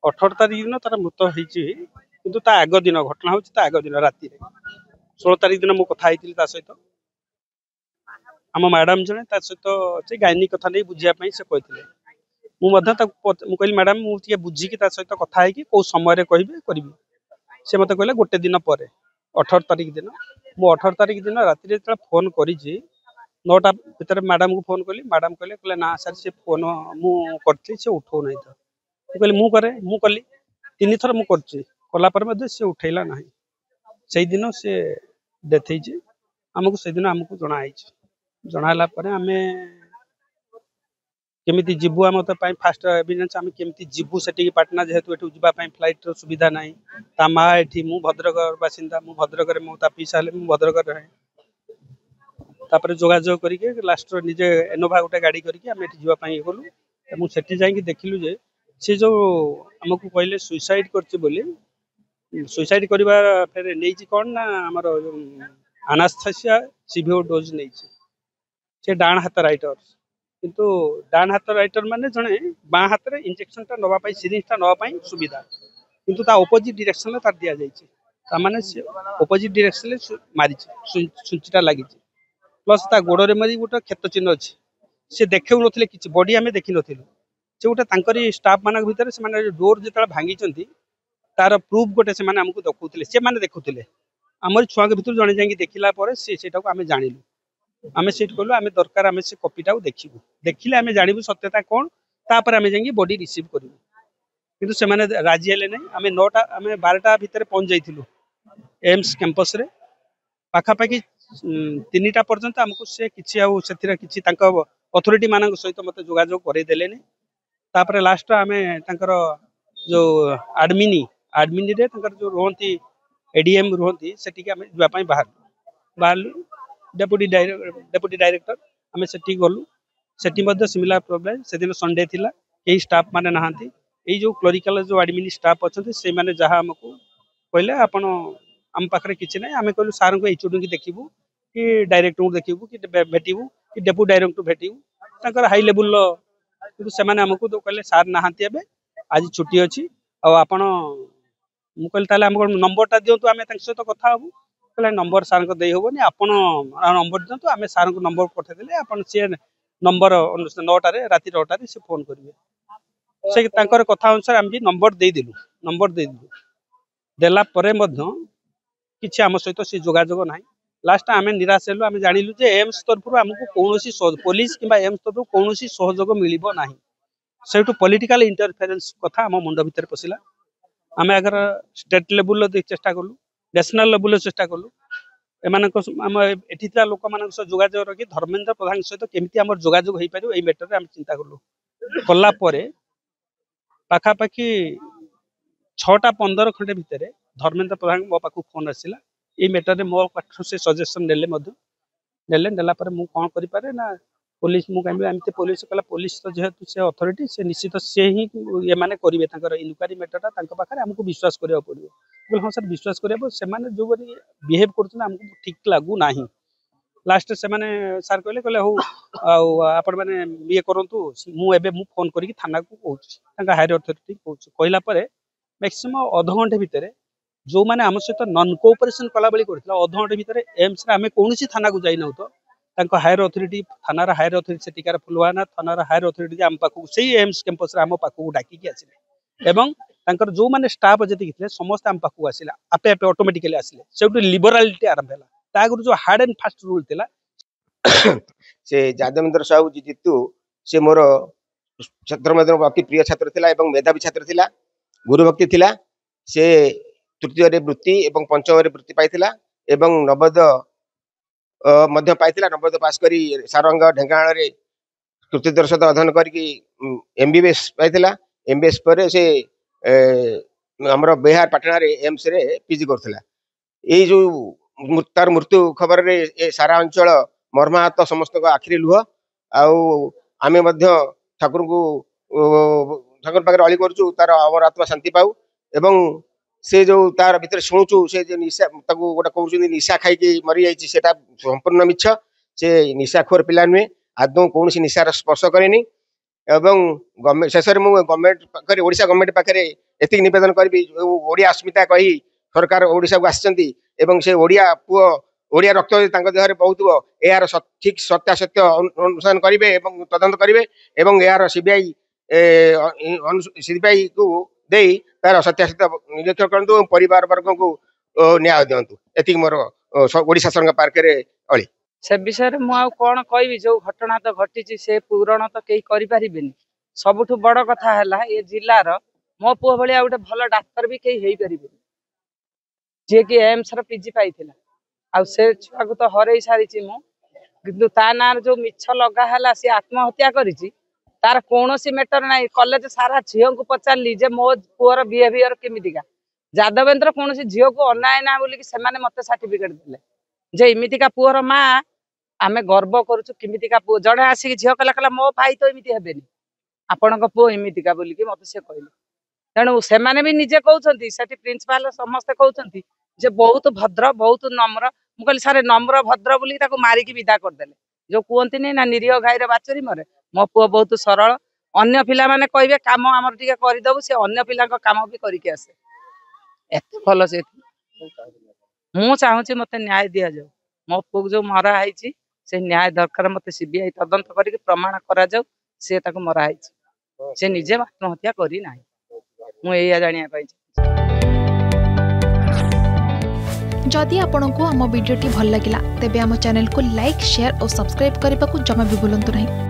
18 तारिख दिन तार मृत हो आग दिन घटना हो आग दिन राति 16 तारिख दिन मुझे कथा सहित आम मैडम जड़े सहित गायनी कथा नहीं बुझापी से कहते मुझे मैडम मुझे बुझिकी सहित कथा कौ समय कह से मत कहले गोटे दिन पर 18 तारिख दिन मु 18 तारिख दिन राति फोन कर 9टा भितर मैडम को फोन कली मैडम कहले ना सर से फोन मुझे से उठो नहीं तो कहली मु कली 3 थर मुझे कलापर सी उठेला ना से दिन से डेथ होमको से दिन आमको जनाला आम केमी जीवु आम फास्ट एविडेंस आम केमी जीवु से पाटना जेहेतु ये जावाई फ्लाइट सुविधा ना ता माँ ये मु भद्रक बासिंदा मु भद्रक मो ता पीसा हेले मु भद्रक रहे तापर जोगाजोग करके लास्ट निजे एनोभा गोटे गाड़ी करके आम ये गलु मुझे जाकि देखिलु जे सी जो आमको कहले सुइसाइड कर सुइसाइड करवा फिर नहीं कौन ना आमर अनास्थेसिया सीवियर डोज नहीं से डाण हाथ राइटर किंतु डाण हाथ राइटर माने जड़े बाँ हाथ में इंजेक्शन टा नापी सिरिंज नापी सुविधा किंतु ता ओपोजिट डायरेक्शन तार दि जाए माने ओपोजिट डायरेक्शन मारी सुंचीटा लगी प्लस ता गोड़े मरी गोटे क्षत चिन्ह अच्छे सी देखु नथिले किछि बॉडी आमे देखि नथिलु से गोटे तांकरी स्टाफ मान भीतर से माने डोर जेतला भांगी तार प्रूफ गोटे से माने हमको देखुथिले से माने देखुथिले हमर छुआ के भीतर जणे जांगी देखिला परे से सेटा को आमे जानिलु आमे सेट कहलु आमे दरकार आमे से कॉपीटा देखिबु देखिले आमे जानिबु सत्यता कोन तापर आमे जांगी बॉडी रिसीव करिबु किंतु से माने राजी हेले नै आमे 9टा आमे 12टा भीतर पहुंच जाइथिलु एम्स कैंपस रे पाखा पाखी 3टा पर्यंत हमको से किछि आ सेथिरा किछि तांका अथॉरिटी मानक सहित मते जोगाजोग करे देले नै तापर लास्ट आमे तांकर जो एडमिन रे तांकर जो रहंती एडीएम रहंती सेठी के आमे जवा पई बाहर डेप्यूटी डायरेक्टर आमे सेठी गलु सेठी मध्ये सिमिलर प्रॉब्लम से दिन संडे थिला एही स्टाफ माने नहांती एही जो क्लरिकल जो एडमिन स्टाफ अछंती से माने जहा हमको कहले आपण हम पाखरे किछि नै आमे कहलु सार को एचओडी की देखिबु कि डायरेक्टर को देखिबु कि भेटिबु कि डेप्यूटी डायरेक्टर भेटिबु तांकर हाई लेवल किंतु से माने हमको तो कहले सार नहांती एबे आज छुट्टी अछि आ आपण मु कहले ताले हमको नंबरटा दियंतु आमे तांक सहित कथा हबु कहले नंबर सार को देई होबनी आपण नंबर दियंतु आमे सार को नंबर पठे देले आपण से नंबर 9टा रे राति 9टा रे से फोन करिवे से तांकर कथा अनुसार हम जी नंबर दे दिलु देला परे मध्य किछि आम सहित से जोगाजोग नाही लास्ट आमे निराश हेलु आमे जानिलु जे एम्स तरफ हमको कोनोसी पुलिस किबा एम्स तरफ कोनोसी सहयोग मिलिबो नाही सेटु पॉलिटिकल इंटरफेरेंस कथा हम मुंड भीतर पसिला आमे अगर स्टेट लेवल लो चेष्टा करलु नेशनल लेवल लो चेष्टा करलु एमानक हम एठितला लोक मानक से जोगाजोग रखि धर्मेंद्र प्रधान सहित केमिति हमर जोगाजोग हेइ पारियो एई मैटर रे हम चिंता करलु कल्ला परे पाखा पाखी 6टा 15 खंडे भितर धर्मेंद्र प्रधान मो पाखु फोन आसिला एई मैटर रे मो पाखु से सजेशन नेला पर मु कोन करि पारे ना पुलिस मु कहबे एमते पुलिस कला पुलिस तो जेहेतु से अथॉरिटी से निश्चित से ही ये माने करिवे तांकर इनक्वारी मैटरटा तांक पाखरे हमको विश्वास करिया पड़ियो बोल हां सर विश्वास करिया से माने जो बिहेव करछन हमको ठीक लागू नाही लास्ट से माने सर कहले हो आपण माने ये करंतु मु एबे मु फोन करी थाना को कहूची तांका हायर अथॉरिटी कहूची कहला परे मैक्सिमम आधा घंटे भितर जो माने हम सहित नॉन कोऑपरेशन कला बली करथिला आधा घंटे भितर एम्स रे हमें कोनोसी थाना को जाई न तो तांको हायर अथॉरिटी थानार हायर अथॉरिटी सेटिकार फुलवाना थानार हायर अथॉरिटी आम पाखु सेही एम्स कैंपस रे आम पाखु डाकी के आसिले एवं तांकर जो माने स्टाफ जति किले समस्त आम पाखु आसिला आपे आपे ऑटोमेटिकली आसिले सेउटु लिबरालिटी आरंभ होला तागुर जो हार्ड एंड फास्ट रूल थिला से जादवेंद्र साहू जीतू से मोर छात्र मध्ये अति प्रिय छात्र थिला एवं मेधावी छात्र थिला गुरुभक्ति थिला से तृतीय रे वृत्ति एवं पंचम रे वृत्ति पाइथिला एवं नवोदय मध्य पाइथिला नवोदय पास करी सारंग ढेंकानाल रे तृतीय वर्ष अध्ययन करी एमबीबीएस पाइथिला एमबीएस पर से हमर बिहार पटना रे एम्स रे पीजी करथिला ए जो तार मृत्यु खबर रे ए सारा अंचल मर्माहत समस्त को आखिरी लुह आमे मध्य ठाकुर को ठाकुर पाखे अली करछु तार अमर आत्मा शांति पाऊ एवं से जो तार भीतर शुणुचु से जो निशा ताको गोटा कहउछन निशा खाई के मरि जाईची सेटा संपूर्ण मिछ से निशाखोर पिला नुहे आदौ कौन निशार स्पर्श करेनी एवं गवर्नमेंट शेष में गवर्नमेंट पाखे ओडिशा गवर्नमेंट पाखे एतिक निवेदन करी ओडिया अस्मिता कही सरकार ओडिशा को आसिचंती एवं से ओडिया पुओ ओडिया रक्त तांको देहरे बहुत यार ठीक सत्यासत्य अनुसंधान करेंगे एवं तदंत करेंगे एवं यार सीबीआई सीबीआई को दे तार सत्यासत्य निरीक्षण करंतु परिवार वर्ग को न्याय दिंतु एतिक मोर ओडिशा सरकार पार्के अली से विषय में मुझे कौन कहि जो घटना तो घटी से पूरण तो कई करें सबुठ बड़ कथा है ये जिलार मो पुओ भाया गोटे भल डाक्तर भी कई पारे जी कि एम्स पीजी पाई आ से छुआ को तो हर सारी किंतु ता ना जो मिछ लगा है सी आत्महत्या करी तार कौन मैटर ना कॉलेज सारा झील को पचारि जे मो पुअर बिहेवियर केमितिका यादवेंद्र कौन झील को अनाए ना बोलिकी से मत सर्टिफिकेट देले जे इमितिका पुअर माँ आमे गर्व करुचु किमितिका पुओ जड़े आसिक झील कहला मो भाई तो इमिति हेबेनी आपण पुओ इमितिका बोलिकी मत से कहले तेणु से भी निजे कहते से प्रिंसिपाल समस्ते कहते जे बहुत भद्र बहुत नम्र मुझे सारे नम्र भद्र बोली मारिकी विदा करदे जो कहते ना निरीह गाईर बाचुरी मरे मो पुओ बहुत सरल अन्य पिला माने कहे कम आमर टे करदेबू से अन्य पिला कम भी करके आसे एत भल से मु चाहूँगी मत न्याय दि जाऊ मो पुओ जो मराई से न्याय दरकार मत सीबीआई तदंत करके प्रमाण करा जाऊ से मराई से निजे आत्महत्या करना मुझे जाना पाई। जदि आपंक आम भिडी भल लगा तेब आम चैनल को लाइक शेयर और सब्सक्राइब करने को जमा भी भूलु नहीं।